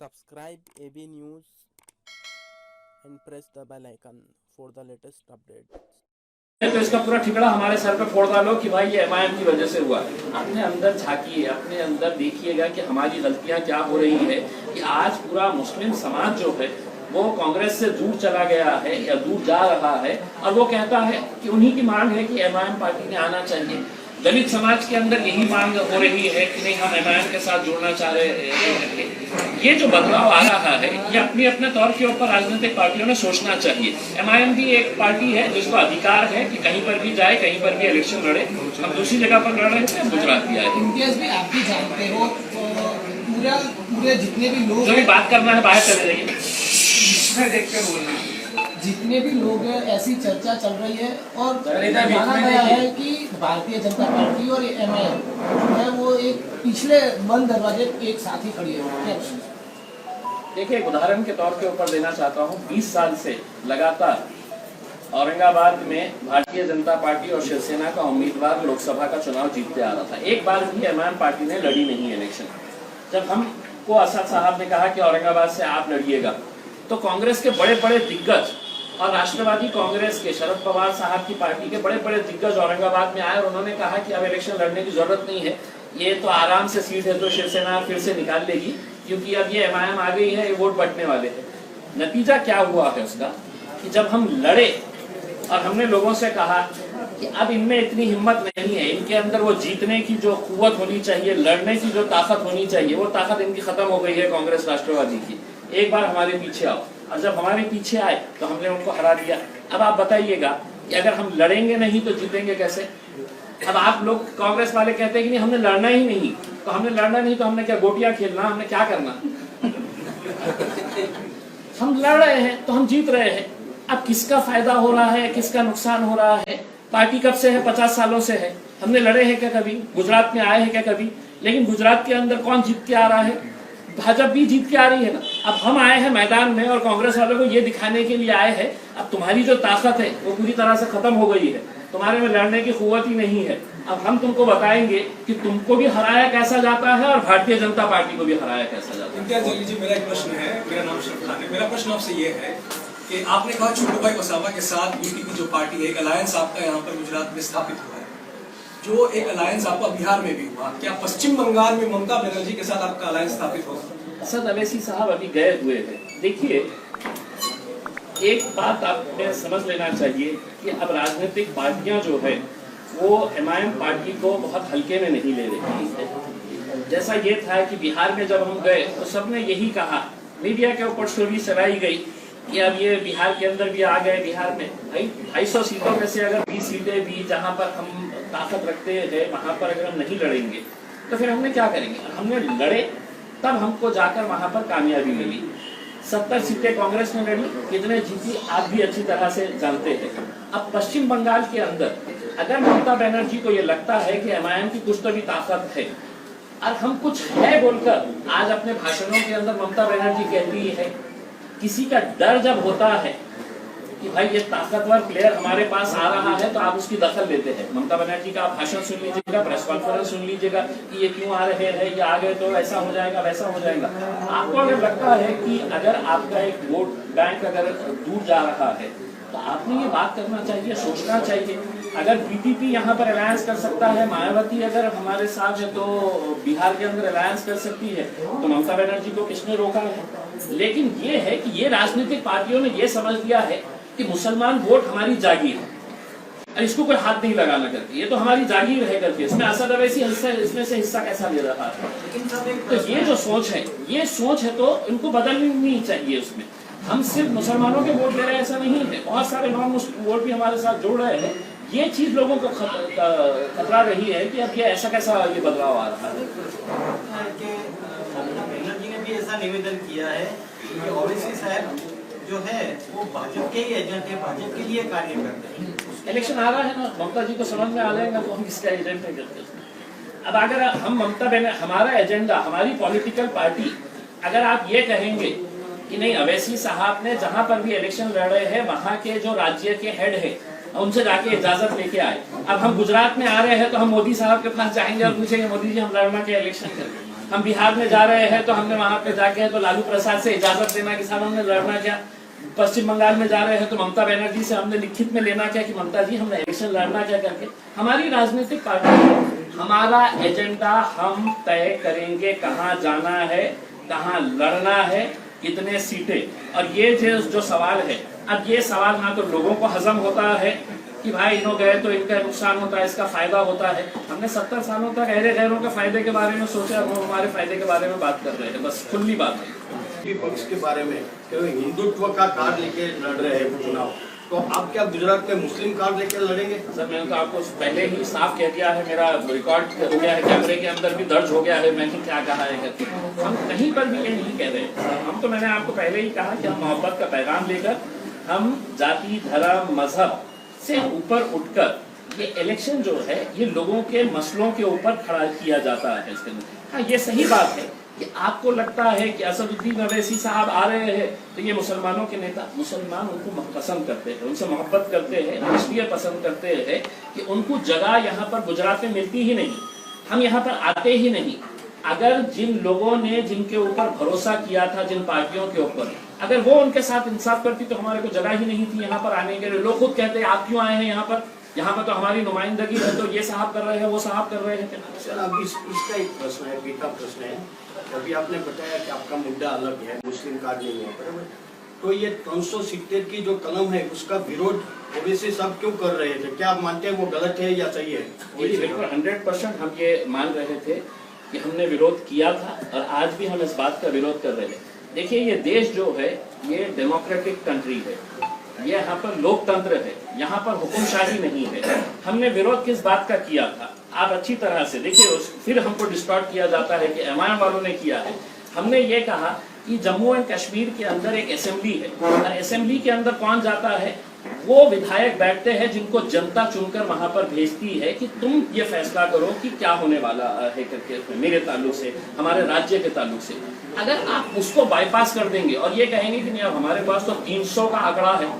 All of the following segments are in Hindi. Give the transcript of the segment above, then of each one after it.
Subscribe AB News and press the bell icon for the latest updates. तो इसका पूरा ठिकड़ा हमारे सर पे फोड़ डालो कि भाई ये एमआईएम की वजह से हुआ। अपने अंदर झांकिए, अपने अंदर देखिएगा कि हमारी गलतियां क्या हो रही है कि आज पूरा मुस्लिम समाज जो है वो कांग्रेस से दूर चला गया है या दूर जा रहा है और वो कहता है कि उन्हीं की मांग है कि एमआईएम पार्टी में आना चाहिए। दलित समाज के अंदर यही मांग हो रही है कि नहीं, हम एमआईएम के साथ जुड़ना चाह रहे हैं। ये जो बदलाव आ रहा है ये अपने अपने तौर के ऊपर राजनीतिक पार्टियों ने सोचना चाहिए। एमआईएम भी एक पार्टी है जिसको अधिकार है कि कहीं पर भी जाए, कहीं पर भी इलेक्शन लड़े। हम दूसरी जगह पर लड़ रहे थे, गुजरात भी आए। इम्तियाज भी आप भी जानते हो, पूरे जितने भी लोग जो भी बात करना है बाहर चले जाइए, देखकर बोलना। जितने भी लोग हैं ऐसी चर्चा चल रही है और माना गया है कि भारतीय जनता पार्टी और एमआईएम जो है वो एक पिछले बंद दरवाजे एक साथ ही खड़ी है। देखिए, एक उदाहरण के तौर के ऊपर देना चाहता हूँ। 20 साल से लगातार औरंगाबाद में भारतीय जनता पार्टी और शिवसेना का उम्मीदवार लोकसभा का चुनाव जीतते आ रहा था। एक बार भी एमआईएम पार्टी ने लड़ी नहीं इलेक्शन। जब हमको असद साहब ने कहा कि औरंगाबाद से आप लड़िएगा, तो कांग्रेस के बड़े बड़े दिग्गज और राष्ट्रवादी कांग्रेस के शरद पवार साहब की पार्टी के बड़े बड़े दिग्गज औरंगाबाद में आए और उन्होंने कहा कि अब इलेक्शन लड़ने की जरूरत नहीं है, ये तो आराम से सीट है तो शिवसेना फिर से निकाल लेगी, क्योंकि अब ये एमआईएम आ गई है, ये वोट बंटने वाले हैं। नतीजा क्या हुआ है उसका कि जब हम लड़े और हमने लोगों से कहा कि अब इनमें इतनी हिम्मत नहीं है, इनके अंदर वो जीतने की जो कुव्वत होनी चाहिए, लड़ने की जो ताकत होनी चाहिए, वो ताकत इनकी खत्म हो गई है कांग्रेस राष्ट्रवादी की। एक बार हमारे पीछे आओ। और जब हमारे पीछे आए तो हमने उनको हरा दिया। अब आप बताइएगा कि अगर हम लड़ेंगे नहीं तो जीतेंगे कैसे? अब आप लोग कांग्रेस वाले कहते हैं कि नहीं, हमने लड़ना ही नहीं। तो हमने लड़ना नहीं तो हमने क्या गोटियां खेलना, हमने क्या करना? हम लड़ रहे हैं तो हम जीत रहे हैं। अब किसका फायदा हो रहा है, किसका नुकसान हो रहा है? पार्टी कब से है? 50 सालों से है। हमने लड़े हैं क्या कभी? गुजरात में आए हैं क्या कभी? लेकिन गुजरात के अंदर कौन जीत के आ रहा है? भाजपा भी जीत के आ रही है ना। अब हम आए हैं मैदान में और कांग्रेस वालों को ये दिखाने के लिए आए हैं अब तुम्हारी जो ताकत है वो पूरी तरह से खत्म हो गई है, तुम्हारे में लड़ने की कुव्वत ही नहीं है। अब हम तुमको बताएंगे कि तुमको भी हराया कैसा जाता है और भारतीय जनता पार्टी को भी हराया कैसा जाता है। इम्तियाज जी, मेरा एक प्रश्न है। मेरा नाम शरफ खान है। मेरा प्रश्न आपसे ये है कि आपने कहा छोटू भाई ओसामा के साथ बीटीपी जो पार्टी है, एक अलायंस आपका यहाँ पर गुजरात में स्थापित हुआ है, जो एक अलायंस आपका बिहार में भी हुआ, क्या पश्चिम बंगाल में ममता बनर्जी के साथ आपका अलायंस स्थापित होगा? असद अवैसी साहब अभी गए हुए हैं। देखिए, एक बात आपने समझ लेना चाहिए कि अब राजनीतिक पार्टियां जो है वो एमआईएम पार्टी को बहुत हल्के में नहीं ले रही है। जैसा ये था कि बिहार में जब हम गए तो सबने यही कहा, मीडिया के ऊपर स्टोरी चलाई गई कि अब ये बिहार के अंदर भी आ गए। बिहार में 250 सीटों में से अगर 20 सीटें भी जहां पर हम ताकत रखते हैं वहां पर अगर हम नहीं लड़ेंगे तो फिर हमने क्या करेंगे? हमने लड़े तब हमको जाकर वहां पर कामयाबी मिली। 70 सीटें कांग्रेस ने लड़ी, कितने जीती आप भी अच्छी तरह से जानते हैं। अब पश्चिम बंगाल के अंदर अगर ममता बनर्जी को ये लगता है कि एमआईएम की कुछ तो भी ताकत है और हम कुछ है बोलकर आज अपने भाषणों के अंदर ममता बनर्जी कहती है, किसी का डर जब होता है कि भाई ये ताकतवर प्लेयर हमारे पास आ रहा है तो आप उसकी दखल लेते हैं। ममता बनर्जी का आप भाषण सुन लीजिएगा, प्रेस कॉन्फ्रेंस सुन लीजिएगा कि ये क्यों आ रहे हैं, ये आ गए तो ऐसा हो जाएगा वैसा हो जाएगा। आपको अगर लगता है कि अगर आपका एक वोट बैंक अगर दूर जा रहा है तो आपने ये बात करना चाहिए, सोचना चाहिए। अगर बीटीपी यहाँ पर अलायंस कर सकता है, मायावती अगर हमारे साथ है तो बिहार के अंदर अलायंस कर सकती है, तो ममता बनर्जी को किसने रोका है? लेकिन ये है कि ये राजनीतिक पार्टियों ने ये समझ लिया है कि मुसलमान वोट हमारी जागीर है और इसको कोई हाथ नहीं लगाना करती, ये तो हमारी जागीर है करके। इसमें असद अवैसी इसमें से हिस्सा कैसा ले रहा है? तो ये जो सोच है, ये सोच है तो इनको बदलनी चाहिए। उसमें हम सिर्फ मुसलमानों के वोट ले रहे हैं ऐसा नहीं है, बहुत सारे नॉन मुस्लिम वोट भी हमारे साथ जुड़ रहे हैं। ये चीज लोगों को खतरा रही है कि अब ये ऐसा कैसा ये बदलाव आ रहा है। बनर्जी ने भी ऐसा निवेदन किया है कि ओवैसी साहब जो है वो भाजपा के ही एजेंट है, भाजपा के लिए कार्य करते हैं। इलेक्शन आ रहा है ना, ममता जी को समझ में आ जाएगा तो हम किसका एजेंट है करते हैं। अब अगर हम हमारा एजेंडा, हमारी पॉलिटिकल पार्टी, अगर आप ये कहेंगे कि नहीं अवैसी साहब ने जहां पर भी इलेक्शन लड़ रहे हैं वहां के जो राज्य के हेड है उनसे जाके इजाजत लेके आए। अब हम गुजरात में आ रहे हैं तो हम मोदी साहब के पास जाएंगे और पूछेंगे मोदी जी हम लड़ना के इलेक्शन करेंगे? हम बिहार में जा रहे हैं तो हमने वहां पे जाके तो लालू प्रसाद से इजाजत लेना कि साहब हमने लड़ना क्या, पश्चिम बंगाल में जा रहे हैं तो ममता बनर्जी से हमने लिखित में लेना क्या कि ममता जी हमने इलेक्शन लड़ना क्या करके। हमारी राजनीतिक पार्टी, हमारा एजेंडा हम तय करेंगे, कहाँ जाना है, कहाँ लड़ना है, कितने सीटें। और ये जो सवाल है, अब ये सवाल ना तो लोगों को हजम होता है कि भाई इन्हों गए तो इनका नुकसान होता है, इसका फायदा होता है। हमने 70 सालों तक गैरों के फायदे के बारे में सोचा, वो हमारे फायदे के बारे में बात कर रहे हैं, बस खुली बात है। पक्ष के बारे में हिंदुत्व का कार्ड लेके लड़ रहे हैं चुनाव, तो आप क्या गुजरात में मुस्लिम कार्ड लेके लड़ेंगे? सर मैंने तो आपको पहले ही साफ कह दिया है, मेरा रिकॉर्ड हो गया है, कैमरे के अंदर भी दर्ज हो गया है मैंने क्या कहा है करके। हम कहीं पर भी ये नहीं कह रहे। हम तो मैंने आपको पहले ही कहा कि हम मोहब्बत का पैगाम लेकर, हम जाति धर्म मजहब से ऊपर उठकर ये इलेक्शन जो है ये लोगों के मसलों के ऊपर खड़ा किया जाता है इसके अंदर। हाँ ये सही बात है कि आपको लगता है कि असदुद्दीन अवैसी साहब आ रहे हैं तो ये मुसलमानों के नेता, मुसलमान उनको पसंद करते हैं, उनसे मोहब्बत करते हैं, इसलिए पसंद करते हैं कि उनको जगह यहाँ पर गुजरात में मिलती ही नहीं, हम यहाँ पर आते ही नहीं। अगर जिन लोगों ने जिनके ऊपर भरोसा किया था, जिन पार्टियों के ऊपर, अगर वो उनके साथ इंसाफ करती तो हमारे को जगह ही नहीं थी यहाँ पर आने के लिए। लोग खुद कहते हैं आप क्यों आए हैं यहाँ पर तो हमारी नुमाइंदगी है, तो ये साहब कर रहे हैं, वो साहब कर रहे हैं। सर अब इसका एक प्रश्न है, बेटा प्रश्न है, अभी आपने बताया कि आपका मुद्दा अलग है, मुस्लिम कार्ड नहीं है, बराबर? तो ये 370 की जो कलम है उसका विरोध ओबीसी सब क्यों कर रहे थे? क्या आप मानते हैं वो गलत है या सही है? बिल्कुल 100% हम ये मान रहे थे कि हमने विरोध किया था और आज भी हम इस बात का विरोध कर रहे हैं। देखिए ये देश जो है ये डेमोक्रेटिक कंट्री है, ये यहाँ पर लोकतंत्र है, यहाँ पर हुक्मशाही नहीं है। हमने विरोध किस बात का किया था आप अच्छी तरह से देखिए, फिर हमको डिस्टॉर्ट किया जाता है कि एमआईएम वालों ने किया है। हमने ये कहा कि जम्मू एंड कश्मीर के अंदर एक असेंबली है और असेंबली के अंदर कौन जाता है, वो विधायक बैठते हैं जिनको जनता चुनकर वहां पर भेजती है कि तुम ये फैसला करो कि क्या होने वाला है करके, मेरे ताल्लुक से, हमारे राज्य के ताल्लुक से। अगर आप उसको बाईपास कर देंगे और ये कहेंगे कि नहीं अब हमारे पास तो 300 का आंकड़ा है,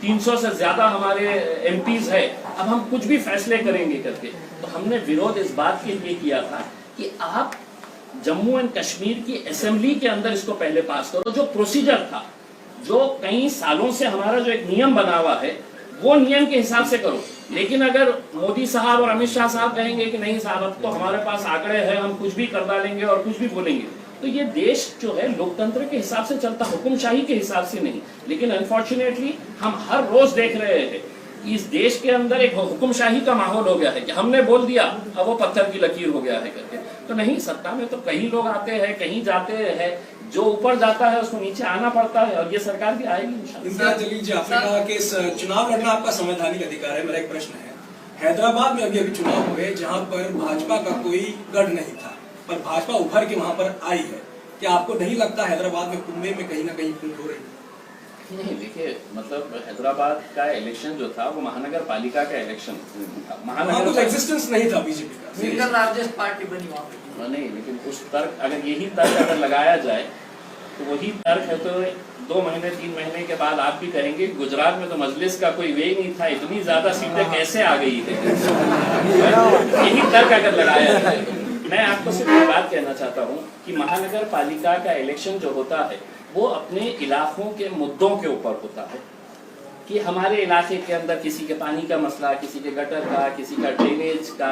300 से ज्यादा हमारे एमपीज है, अब हम कुछ भी फैसले करेंगे करके, तो हमने विरोध इस बात के लिए किया था कि आप जम्मू एंड कश्मीर की असेंबली के अंदर इसको पहले पास करो। जो प्रोसीजर था, जो कई सालों से हमारा जो एक नियम बना हुआ है, वो नियम के हिसाब से करो। लेकिन अगर मोदी साहब और अमित शाह साहब कहेंगे कि नहीं साहब अब तो हमारे पास आंकड़े हैं, हम कुछ भी कर डालेंगे और कुछ भी बोलेंगे, तो ये देश जो है लोकतंत्र के हिसाब से चलता, हुक्मशाही के हिसाब से नहीं। लेकिन अनफॉर्चुनेटली हम हर रोज देख रहे हैं इस देश के अंदर एक हुक्मशाही का माहौल हो गया है कि हमने बोल दिया अब वो पत्थर की लकीर हो गया है करके। तो नहीं, सत्ता में तो कहीं लोग आते हैं, कहीं जाते हैं, जो ऊपर जाता है उसको नीचे आना पड़ता है और ये सरकार भी आएगी इंशाल्लाह। इम्तियाज जलील जी, आपने कहा कि इस चुनाव लड़ना आपका संवैधानिक अधिकार है। मेरा एक प्रश्न है, हैदराबाद में अभी चुनाव हुए जहाँ पर भाजपा का कोई गढ़ नहीं था, पर भाजपा उभर के वहाँ पर आई है, क्या आपको नहीं लगता हैदराबाद में कुंभे में कहीं ना कहीं फूट हो रही है? नहीं देखिए, मतलब हैदराबाद का इलेक्शन जो था वो महानगर पालिका का इलेक्शन था। महानगर एग्जिस्टेंस नहीं था बीजेपी का, सिंगल लार्जेस्ट पार्टी बनी वहाँ पे। नहीं, लेकिन उस तर्क, अगर यही तर्क अगर लगाया जाए तो वही तर्क है तो 2 महीने 3 महीने के बाद आप भी कहेंगे गुजरात में तो मजलिस का कोई वे नहीं था, इतनी ज्यादा सीटें कैसे आ गई है। यही तर्क अगर लगाया जाए तो मैं आपको सिर्फ एक बात कहना चाहता हूँ कि महानगर पालिका का इलेक्शन जो होता है वो अपने इलाकों के मुद्दों के ऊपर होता है कि हमारे इलाके के अंदर किसी के पानी का मसला, किसी के गटर का, किसी का ड्रेनेज का,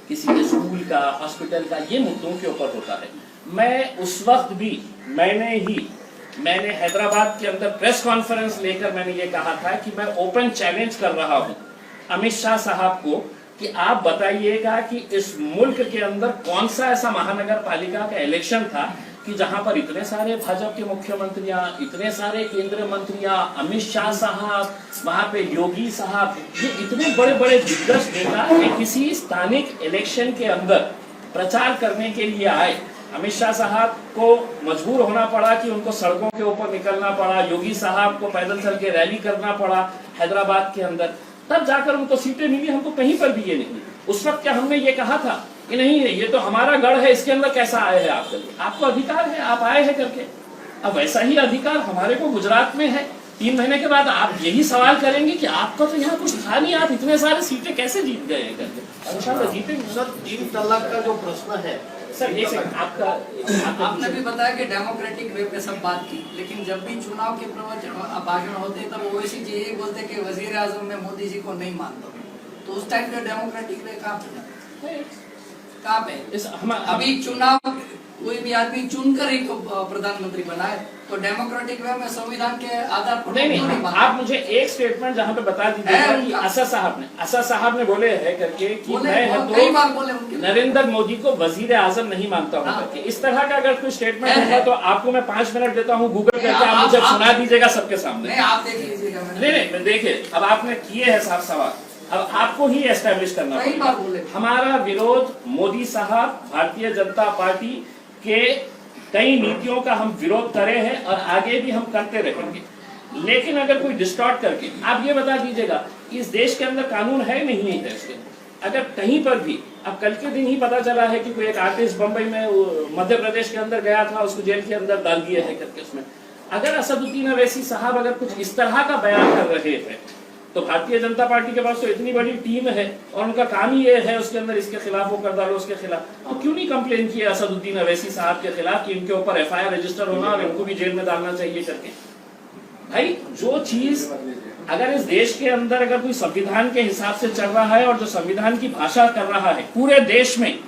किसी के स्कूल का, हॉस्पिटल का, ये मुद्दों के ऊपर होता है। मैं उस वक्त भी मैंने हैदराबाद के अंदर प्रेस कॉन्फ्रेंस लेकर मैंने ये कहा था कि मैं ओपन चैलेंज कर रहा हूँ अमित शाह साहब को कि आप बताइएगा कि इस मुल्क के अंदर कौन सा ऐसा महानगर पालिका का इलेक्शन था कि जहां पर इतने सारे भाजपा के मुख्यमंत्रियां, इतने सारे केंद्रीय मंत्रियां, अमित शाह साहब, वहां पे योगी साहब, ये इतने बड़े बड़े दिग्गज नेता किसी स्थानिक इलेक्शन के अंदर प्रचार करने के लिए आए। अमित शाह साहब को मजबूर होना पड़ा कि उनको सड़कों के ऊपर निकलना पड़ा, योगी साहब को पैदल चल के रैली करना पड़ा हैदराबाद के अंदर, तब जाकर उनको सीटें मिली। हमको कहीं पर भी ये नहीं। उस वक्त क्या हमने ये कहा था कि नहीं ये तो हमारा गढ़ है, इसके अंदर कैसा आए हैं आप करके? आपको अधिकार है, आप आए हैं करके। अब वैसा ही अधिकार हमारे को गुजरात में है। 3 महीने के बाद आप यही सवाल करेंगे कि आपका तो यहाँ कुछ था नहीं, आप इतने सारे सीटें कैसे जीत गए करके? इंशाल्लाह जीतेंगे। सर 3 तलाक का जो प्रश्न है सर एक सेकंड, आपने भी बताया कि डेमोक्रेटिक वे पे सब बात की, लेकिन जब भी चुनाव के प्रवचन भाषण होते हैं तब ओवैसी जी यही बोलते हैं कि वजीर आजम में मोदी जी को नहीं मानता, तो उस टाइम पे डेमोक्रेटिक वे कहाँ पे? अभी चुनाव कोई भी आदमी चुनकर ही प्रधानमंत्री बनाए, तो डेमोक्रेटिक वे में संविधान के आधार पर नहीं, आप मुझे एक स्टेटमेंट जहाँ पे बता दीजिएगा कि असद साहब ने बोले हैं करके कि मैं नरेंद्र मोदी को वजीर आजम नहीं मानता हूँ करके, इस तरह का अगर कोई स्टेटमेंट है तो आपको मैं 5 मिनट देता हूँ गूगल करके, आप मुझे सुना दीजिएगा सबके सामने। आप देख लीजिएगा। नहीं देखिए, अब आपने किए हैं साफ सवाल, अब आपको ही एस्टेब्लिश करना पड़ेगा। हमारा विरोध मोदी साहब, भारतीय जनता पार्टी के कई नीतियों का हम विरोध करे हैं और आगे भी हम करते रहेंगे, लेकिन अगर कोई डिस्टॉर्ट करके, आप ये बता दीजिएगा इस देश के अंदर कानून है नहीं है इसके, अगर कहीं पर भी, अब कल के दिन ही पता चला है कि कोई एक आर्टिस्ट बंबई में मध्य प्रदेश के अंदर गया था, उसको जेल के अंदर डाल दिया है करके, उसमें अगर असदुद्दीन अवैसी साहब अगर कुछ इस तरह का बयान कर रहे हैं तो भारतीय जनता पार्टी के पास तो इतनी बड़ी टीम है और उनका काम ही ये है उसके अंदर इसके खिलाफ वो कर डालो उसके खिलाफ, तो क्यों नहीं कंप्लेन किया असदुद्दीन अवैसी साहब के खिलाफ कि इनके ऊपर FIR रजिस्टर होना और इनको भी जेल में डालना चाहिए करके। भाई जो चीज अगर इस देश के अंदर अगर कोई संविधान के हिसाब से चल रहा है और जो संविधान की भाषा कर रहा है पूरे देश में,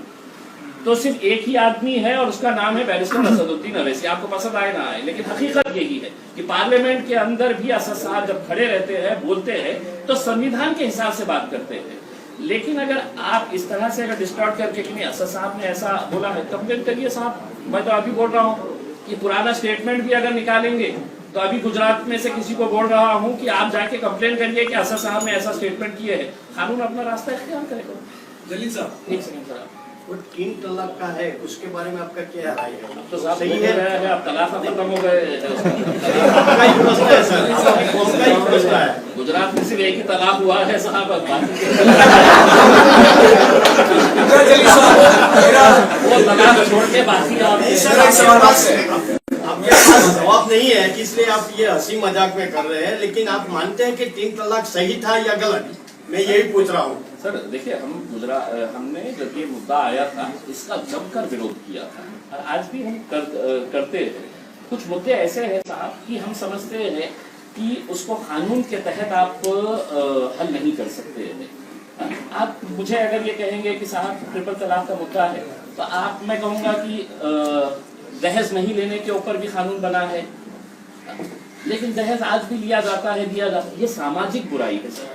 तो सिर्फ एक ही आदमी है और उसका नाम है बैरिस्टर असदुद्दीन अवैसी। आपको पसंद आए ना आए, लेकिन हकीकत यही है कि पार्लियामेंट के अंदर भी असद साहब जब खड़े रहते हैं, बोलते हैं, तो संविधान के हिसाब से बात करते हैं। लेकिन अगर आप इस तरह से अगर डिस्टॉर्ट करके कि नहीं असद साहब ने ऐसा बोला है, कंप्लेन करिए साहब। मैं तो अभी बोल रहा हूँ कि पुराना स्टेटमेंट भी अगर निकालेंगे तो अभी गुजरात में से किसी को बोल रहा हूँ कि आप जाके कंप्लेन करिए कि असद साहब ने ऐसा स्टेटमेंट किए है, कानून अपना रास्ता इख्तियार करेगा। जलील साहब, एक सेकंड सर, वो 3 तलाक का है, उसके बारे में आपका क्या राय है? तो साहब सही है, अब तलाक खत्म हो गए। आपका ही प्रश्न है सर, आपका ही प्रश्न है। गुजरात में सिर्फ एक ही तलाक हुआ है साहब, वो तलाक छोड़ के बाकी आपके पास जवाब नहीं है कि इसलिए आप ये हंसी मजाक में कर रहे हैं, लेकिन आप मानते हैं कि 3 तलाक सही था या गलत? मैं यही पूछ रहा हूँ सर। देखिए, हमने जब ये मुद्दा आया था इसका जमकर विरोध किया था और आज भी हम करते हैं। कुछ मुद्दे ऐसे हैं साहब कि हम समझते हैं कि उसको कानून के तहत आप हल नहीं कर सकते हैं। आप मुझे अगर ये कहेंगे कि साहब ट्रिपल तलाक का मुद्दा है, तो मैं कहूँगा कि दहेज नहीं लेने के ऊपर भी कानून बना है, लेकिन दहेज आज भी लिया जाता है, दिया जाता है। ये सामाजिक बुराई है सर,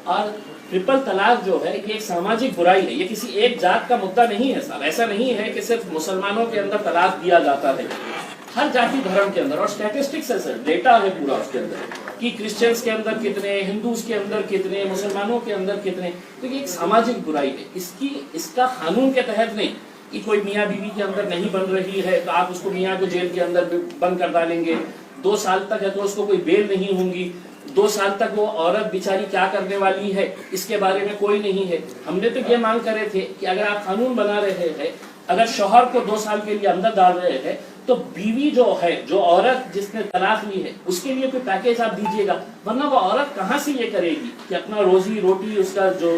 और ट्रिपल तलाक जो है ये एक सामाजिक बुराई है, ये किसी एक जात का मुद्दा नहीं है साहब। ऐसा नहीं है कि सिर्फ मुसलमानों के अंदर तलाक दिया जाता है, हर जाति धर्म के अंदर, और स्टैटिस्टिक्स है सर, डेटा है पूरा उसके अंदर कि क्रिश्चियंस के अंदर कितने, हिंदूज के अंदर कितने, मुसलमानों के अंदर कितने। तो ये एक सामाजिक बुराई है, इसका कानून के तहत नहीं कि कोई मियाँ बीवी के अंदर नहीं बन रही है तो आप उसको मियाँ को जेल के अंदर बंद कर डालेंगे। 2 साल तक है तो उसको कोई बेल नहीं होंगी, 2 साल तक वो औरत बेचारी क्या करने वाली है इसके बारे में कोई नहीं है। हमने तो ये मांग करे थे कि अगर आप कानून बना रहे हैं, अगर शौहर को 2 साल के लिए अंदर डाल रहे हैं, तो बीवी जो है, जो औरत जिसने तलाक ली है, उसके लिए कोई पैकेज आप दीजिएगा, वरना वो औरत कहाँ से ये करेगी कि अपना रोजी रोटी, उसका जो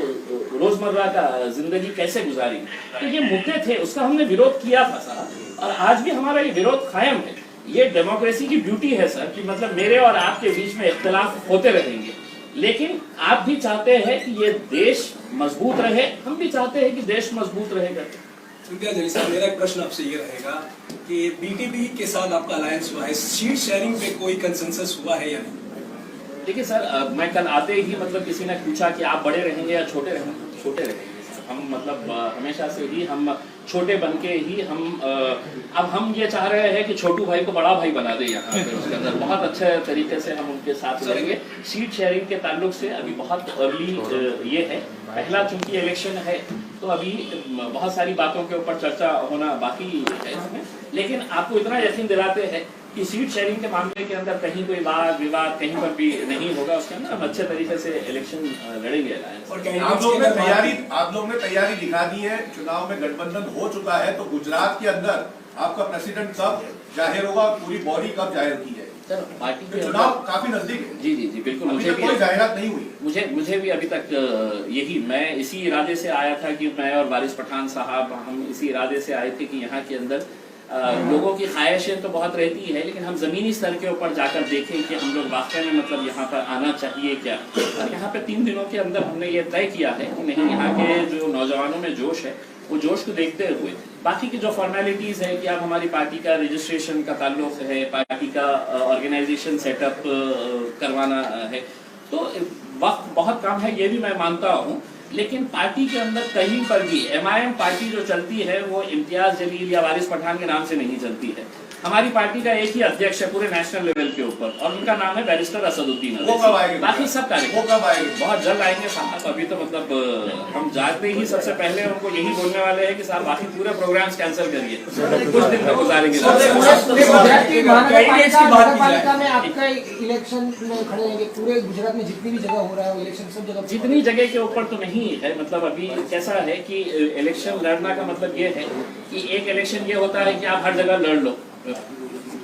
रोजमर्रा का जिंदगी कैसे गुजारेगी। तो ये मुद्दे थे, उसका हमने विरोध किया था साहब, और आज भी हमारा ये विरोध कायम है। ये डेमोक्रेसी की ब्यूटी है सर कि मतलब मेरे और आपके बीच में इख्तिलाफ होते रहेंगे, लेकिन आप भी चाहते हैं कि ये देश मजबूत रहे, हम भी चाहते हैं कि देश मजबूत रहेगा। जलील साहब, मेरा एक प्रश्न आपसे ये रहेगा कि BTP के साथ आपका अलायंस हुआ है, सीट शेयरिंग पे कोई कंसेंसस हुआ है या नहीं? देखिए सर, मैं कल आते ही मतलब किसी ने पूछा कि आप बड़े रहेंगे या छोटे रहेंगे। छोटे रहेंगे हम, मतलब हमेशा से ही हम छोटे बन के ही अब हम ये चाह रहे हैं कि छोटू भाई को बड़ा भाई बना दे यहाँ पे उसके अंदर, बहुत अच्छे तरीके से हम उनके साथ रहेंगे। सीट शेयरिंग के ताल्लुक से अभी बहुत अर्ली ये है, पहला चूंकि इलेक्शन है तो अभी बहुत सारी बातों के ऊपर चर्चा होना बाकी है इसमें, लेकिन आपको इतना यकीन दिलाते हैं कि सीट शेयरिंग के मामले के अंदर कहीं कोई वाद विवाद कहीं पर भी नहीं होगा, उसके अंदर हम अच्छे तरीके से इलेक्शन लड़ेंगे। आप लोग ने तैयारी दिखा दी है, चुनाव में गठबंधन हो चुका है, तो गुजरात के अंदर आपका प्रेसिडेंट कब जाहिर होगा, पूरी बॉडी कब जाहिर की जाएगी? सर पार्टी के चुनाव अंदर काफी नजदीक है, जी जी जी बिल्कुल, अभी मुझे तक भी कोई जाहिरात नहीं हुई। मुझे भी अभी तक यही, मैं इसी इरादे से आया था कि मैं और वारिस पठान साहब हम इसी इरादे से आए थे कि यहाँ के अंदर लोगों की ख्वाहिशें तो बहुत रहती है, लेकिन हम ज़मीनी स्तर के ऊपर जाकर देखें कि हम लोग वाकई में मतलब यहाँ पर आना चाहिए क्या। और यहाँ पे 3 दिनों के अंदर हमने ये तय किया है कि नहीं, यहाँ के जो नौजवानों में जोश है वो जोश को देखते हुए बाकी की जो फॉर्मेलिटीज़ है कि अब हमारी पार्टी का रजिस्ट्रेशन का ताल्लुक है, पार्टी का ऑर्गेनाइजेशन सेटअप करवाना है, तो वक्त बहुत कम है, ये भी मैं मानता हूँ। लेकिन पार्टी के अंदर कहीं पर भी MIM पार्टी जो चलती है वो इम्तियाज जलील या वारिस पठान के नाम से नहीं चलती है। हमारी पार्टी का एक ही अध्यक्ष है पूरे नेशनल लेवल के ऊपर और उनका नाम है बैरिस्टर असदुद्दीन। वो कब आएंगे? बाकी सब वो कब आएंगे? बहुत जल्द आएंगे साहब। अभी तो मतलब हम जाते ही सबसे पहले उनको यही बोलने वाले हैं कि साहब बाकी पूरे प्रोग्राम्स कैंसिल करिए, कुछ दिन तक गुजारेंगे। नगरपालिका में आपका इलेक्शन में खड़े रहेंगे, पूरे गुजरात में जितनी भी जगह हो रहा है इलेक्शन सब जगह, जितनी जगह के ऊपर तो नहीं है। मतलब अभी कैसा है कि इलेक्शन लड़ना का मतलब ये है कि एक इलेक्शन ये होता है कि आप हर जगह लड़ लो,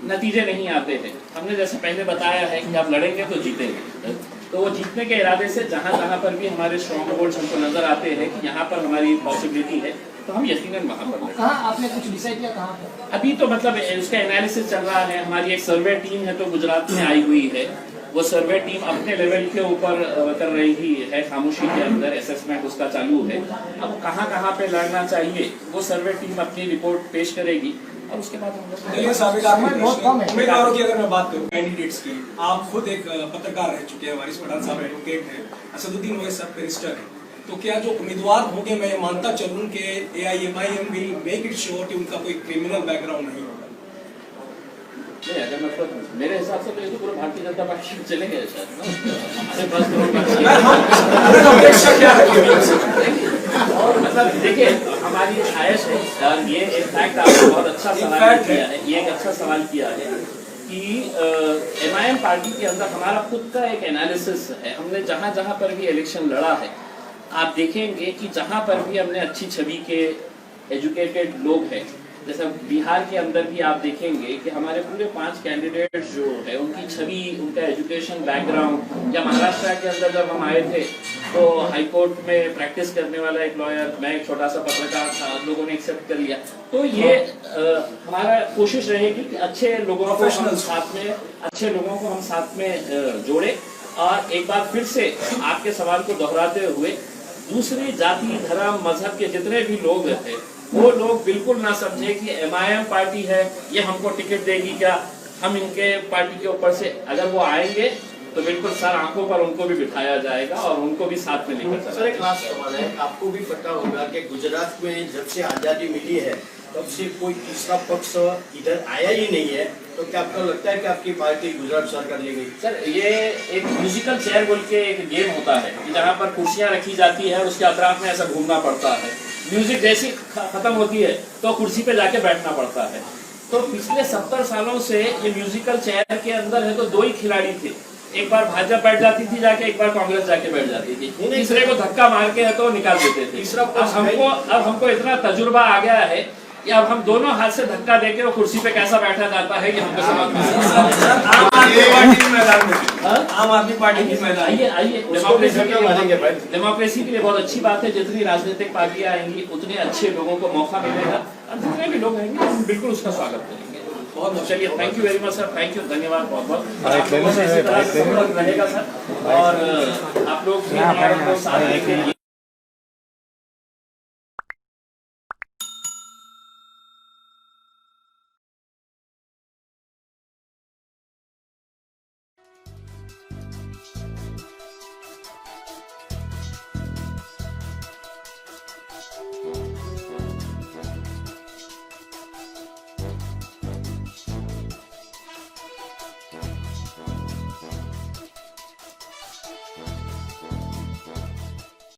नतीजे नहीं आते हैं। हमने जैसे पहले बताया है कि आप लड़ेंगे तो जीतेंगे, तो वो जीतने के इरादे से जहाँ जहाँ पर भी हमारे स्ट्रॉन्ग होल्ड्स हमको नजर आते हैं कि यहाँ पर हमारी पॉसिबिलिटी है, तो हम यकीनन वहाँ पर लड़ेंगे। कहाँ आपने कुछ डिसाइड किया कहाँ पर? अभी तो मतलब उसका एनालिसिस चल रहा है। हमारी एक सर्वे टीम है तो गुजरात में आई हुई है, वो सर्वे टीम अपने लेवल के ऊपर कर रही है, खामोशी के अंदर असेसमेंट उसका चालू है। अब कहाँ कहाँ पे लड़ना चाहिए वो सर्वे टीम अपनी रिपोर्ट पेश करेगी और उसके बाद उम्मीदवारों की अगर मैं बात करूं कैंडिडेट्स की, आप खुद एक पत्रकार रह चुके हैं, वारिस पठान साहब एडवोकेट हैं, असदुद्दीन ओवैसी साहब बैरिस्टर हैं, तो क्या जो उम्मीदवार होंगे मैं मानता चलूं कि AIMIM will make it sure कि उनका कोई क्रिमिनल बैकग्राउंड नहीं होगा? नहीं, अगर मतलब मेरे हिसाब से तो ये तो पूरा भारतीय जनता पार्टी में चले गए शायद ना, हमारे पास और मतलब देखिए हमारी ख्वाहिश है, ये एक फैक्ट आपने बहुत अच्छा सवाल किया है, ये एक अच्छा सवाल किया है कि MIM पार्टी के अंदर हमारा खुद का एक एनालिसिस है। हमने जहाँ जहाँ पर भी इलेक्शन लड़ा है, आप देखेंगे कि जहाँ पर भी हमने अच्छी छवि के एजुकेटेड लोग हैं, जैसे बिहार के अंदर भी आप देखेंगे कि हमारे पूरे 5 कैंडिडेट जो है उनकी छवि, उनका एजुकेशन बैकग्राउंड, या महाराष्ट्र के अंदर जब हम आए थे तो हाई कोर्ट में प्रैक्टिस करने वाला एक लॉयर, मैं एक छोटा सा पत्रकार था, लोगों ने एक्सेप्ट कर लिया। तो ये हमारा कोशिश रहेगी कि अच्छे लोगों को हम साथ में, अच्छे लोगों को हम साथ में जोड़े। और एक बार फिर से आपके सवाल को दोहराते हुए, दूसरी जाति, धर्म, मजहब के जितने भी लोग हैं वो लोग बिल्कुल ना समझे कि MIM पार्टी है ये हमको टिकट देगी क्या, हम इनके पार्टी के ऊपर से, अगर वो आएंगे तो बिल्कुल सर आंखों पर उनको भी बिठाया जाएगा और उनको भी साथ में लेकर सर एक लास्ट सवाल है, आपको भी पता होगा कि गुजरात में जब से आज़ादी मिली है तब से कोई तीसरा पक्ष इधर आया ही नहीं है, तो क्या आपको लगता है कि आपकी पार्टी गुजरात सरकार ले गई? सर ये एक म्यूजिकल चेयर बोल के एक गेम होता है कि जहाँ पर कुर्सियाँ रखी जाती है और उसके अतराफ में ऐसा घूमना पड़ता है, म्यूजिक जैसी खत्म होती है तो कुर्सी पे जाके बैठना पड़ता है। तो पिछले 70 सालों से ये म्यूजिकल चेयर के अंदर है तो 2 ही खिलाड़ी थे, एक बार भाजपा बैठ जाती थी जाके, एक बार कांग्रेस जाके बैठ जाती थी, तीसरे को धक्का मार के है तो निकाल देते थे। अब हमको इतना तजुर्बा आ गया है कि अब हम दोनों हाथ से धक्का देके वो कुर्सी पे कैसा बैठा जाता है ये हमको समझ में आम आदमी पार्टी की मैदान, आइए डेमोक्रेसी के लिए बहुत अच्छी बात है। जितनी राजनीतिक पार्टियां आएंगी उतने अच्छे लोगों को मौका मिलेगा और जितने भी लोग आएंगे हम बिल्कुल उसका स्वागत करेंगे। बहुत चलिए, thank you very much sir, thank you, धन्यवाद बहुत बहुत। रहेगा सर और आप लोग भी हमारे साथ देंगे।